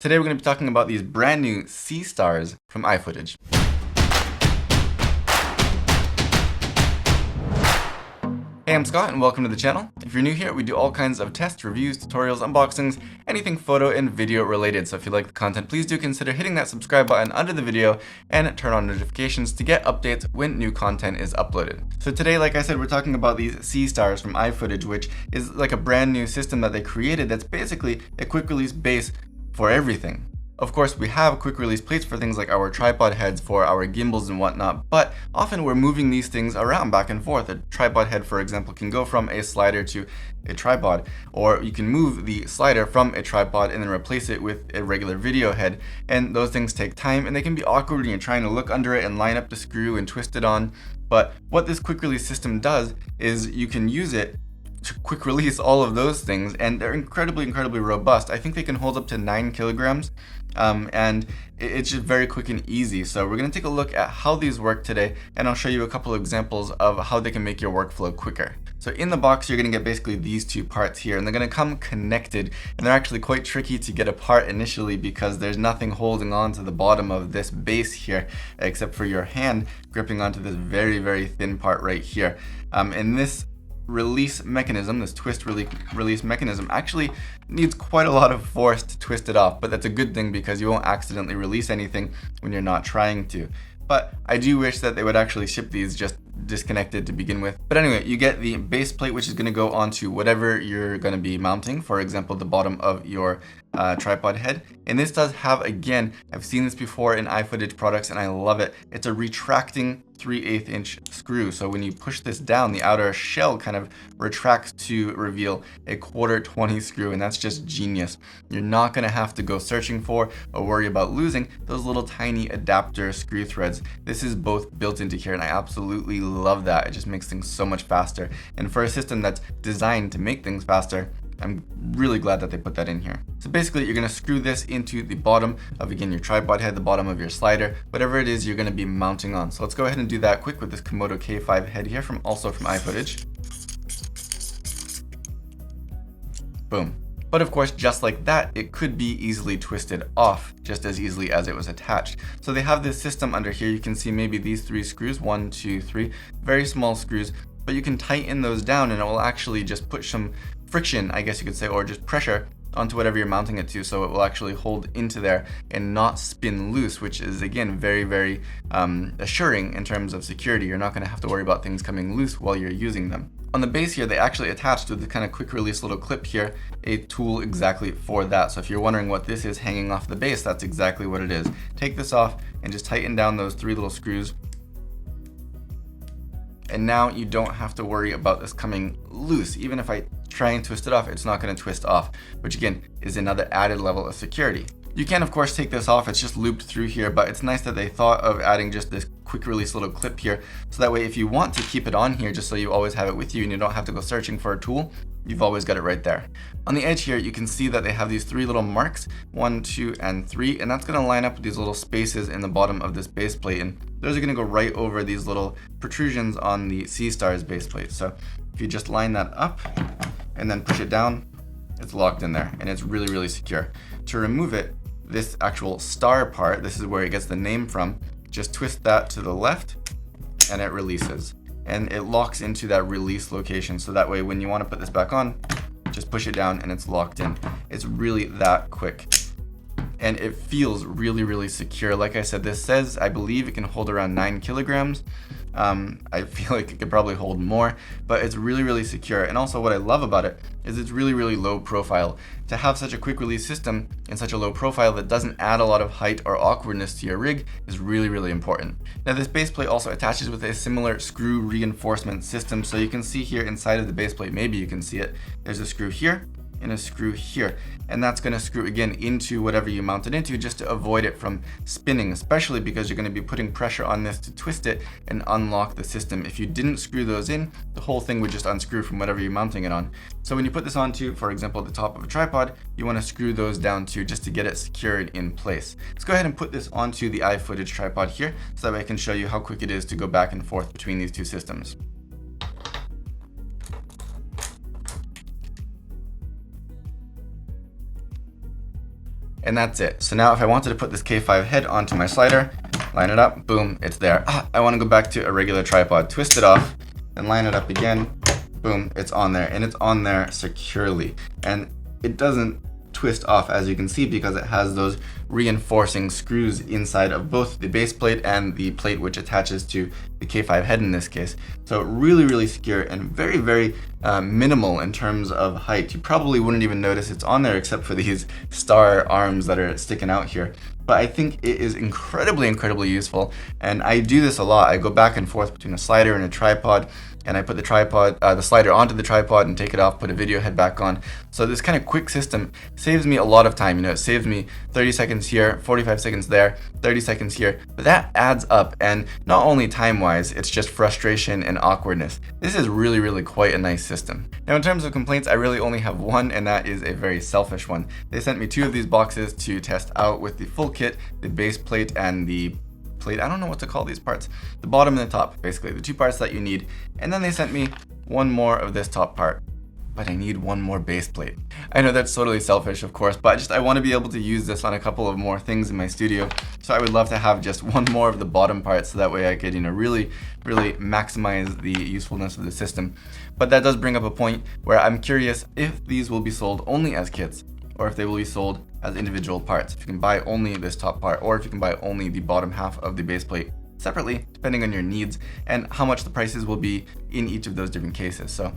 Today we're going to be talking about these brand new SeaStars from iFootage. Hey, I'm Scott and welcome to the channel. If you're new here, we do all kinds of tests, reviews, tutorials, unboxings, anything photo and video related. So if you like the content, please do consider hitting that subscribe button under the video and turn on notifications to get updates when new content is uploaded. So today, like I said, we're talking about these SeaStars from iFootage, which is like a brand new system that they created that's basically a quick release base for everything. Of course, we have quick release plates for things like our tripod heads for our gimbals and whatnot, but often we're moving these things around back and forth. A tripod head, for example, can go from a slider to a tripod, or you can move the slider from a tripod and then replace it with a regular video head. And those things take time and they can be awkward when you're trying to look under it and line up the screw and twist it on. But what this quick release system does is you can use it to quick release all of those things, and they're incredibly robust. I think they can hold up to 9 kilograms, and it's just very quick and easy. So we're going to take a look at how these work today, and I'll show you a couple of examples of how they can make your workflow quicker. So in the box, you're going to get basically these two parts here, and they're going to come connected, and they're actually quite tricky to get apart initially because there's nothing holding on to the bottom of this base here except for your hand gripping onto this very thin part right here. And this release mechanism, this twist release mechanism, actually needs quite a lot of force to twist it off, but that's a good thing because you won't accidentally release anything when you're not trying to. But I do wish that they would actually ship these just disconnected to begin with. But anyway, you get the base plate, which is going to go onto whatever you're going to be mounting, for example, the bottom of your tripod head. And this does have, again, I've seen this before in iFootage products and I love it. It's a retracting 3/8 inch screw. So when you push this down, the outer shell kind of retracts to reveal a 1/4 screw, and that's just genius. You're not going to have to go searching for or worry about losing those little tiny adapter screw threads. This is both built into here and I absolutely love that. It just makes things so much faster. And for a system that's designed to make things faster, I'm really glad that they put that in here. So basically you're going to screw this into the bottom of, again, your tripod head, the bottom of your slider, whatever it is you're going to be mounting on. So let's go ahead and do that quick with this Komodo K5 head here also from iFootage. Boom. But of course, just like that, it could be easily twisted off just as easily as it was attached. So they have this system under here. You can see maybe these 3 screws, 1, 2, 3, very small screws, but you can tighten those down and it will actually just put some friction, I guess you could say, or just pressure onto whatever you're mounting it to, so it will actually hold into there and not spin loose, which is, again, very assuring in terms of security. You're not going to have to worry about things coming loose while you're using them. On the base here, they actually attached with the kind of quick release little clip here a tool exactly for that. So if you're wondering what this is hanging off the base, that's exactly what it is. Take this off and just tighten down those 3 little screws. And now you don't have to worry about this coming loose. Even if I try and twist it off, it's not going to twist off, which again is another added level of security. You can of course take this off, it's just looped through here, but it's nice that they thought of adding just this quick release little clip here, so that way if you want to keep it on here just so you always have it with you and you don't have to go searching for a tool, you've always got it right there. On the edge here, you can see that they have these 3 little marks, 1, 2, and 3, and that's going to line up with these little spaces in the bottom of this base plate, and those are going to go right over these little protrusions on the SeaStars base plate. So if you just line that up and then push it down, it's locked in there, and it's really secure. To remove it, this actual star part, this is where it gets the name from, just twist that to the left and it releases. And it locks into that release location, so that way when you want to put this back on, just push it down and it's locked in. It's really that quick. And it feels really secure. Like I said, this says, I believe it can hold around 9 kilograms. I feel like it could probably hold more, but it's really secure. And also what I love about it is it's really low profile. To have such a quick release system in such a low profile that doesn't add a lot of height or awkwardness to your rig is really important. Now this base plate also attaches with a similar screw reinforcement system. So you can see here inside of the base plate, maybe you can see it, there's a screw here and a screw here, and that's going to screw again into whatever you mount it into just to avoid it from spinning, especially because you're going to be putting pressure on this to twist it and unlock the system. If you didn't screw those in, the whole thing would just unscrew from whatever you're mounting it on. So when you put this onto, for example, the top of a tripod, you want to screw those down too just to get it secured in place. Let's go ahead and put this onto the iFootage tripod here so that way I can show you how quick it is to go back and forth between these two systems. and that's it. So now if I wanted to put this K5 head onto my slider, line it up, boom, it's there. I want to go back to a regular tripod, twist it off, then line it up again, boom, it's on there, and it's on there securely. And it doesn't twist off, as you can see, because it has those reinforcing screws inside of both the base plate and the plate which attaches to the K5 head in this case. So really secure and very minimal in terms of height. You probably wouldn't even notice it's on there except for these star arms that are sticking out here. But I think it is incredibly useful, and I do this a lot. I go back and forth between a slider and a tripod, and I put the slider onto the tripod and take it off, put a video head back on. So this kind of quick system saves me a lot of time. You know, it saves me 30 seconds here, 45 seconds there, 30 seconds here, but that adds up. And not only time-wise, it's just frustration and awkwardness. This is really quite a nice system. Now, in terms of complaints, I really only have one, and that is a very selfish one. They sent me 2 of these boxes to test out with the full kit, the base plate and the plate, I don't know what to call these parts, the bottom and the top, basically the 2 parts that you need. And then they sent me 1 more of this top part, but I need 1 more base plate. I know that's totally selfish, of course, but I want to be able to use this on a couple of more things in my studio. So I would love to have just 1 more of the bottom part, so that way I could, you know, really maximize the usefulness of the system. But that does bring up a point where I'm curious if these will be sold only as kits, or if they will be sold as individual parts. If you can buy only this top part, or if you can buy only the bottom half of the base plate separately, depending on your needs and how much the prices will be in each of those different cases. So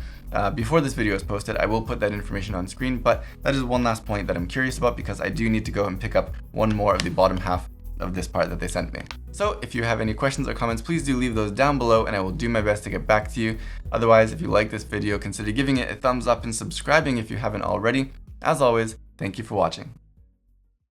before this video is posted, I will put that information on screen, but that is one last point that I'm curious about, because I do need to go and pick up 1 more of the bottom half of this part that they sent me. So if you have any questions or comments, please do leave those down below, and I will do my best to get back to you. Otherwise, if you like this video, consider giving it a thumbs up and subscribing if you haven't already. As always, thank you for watching.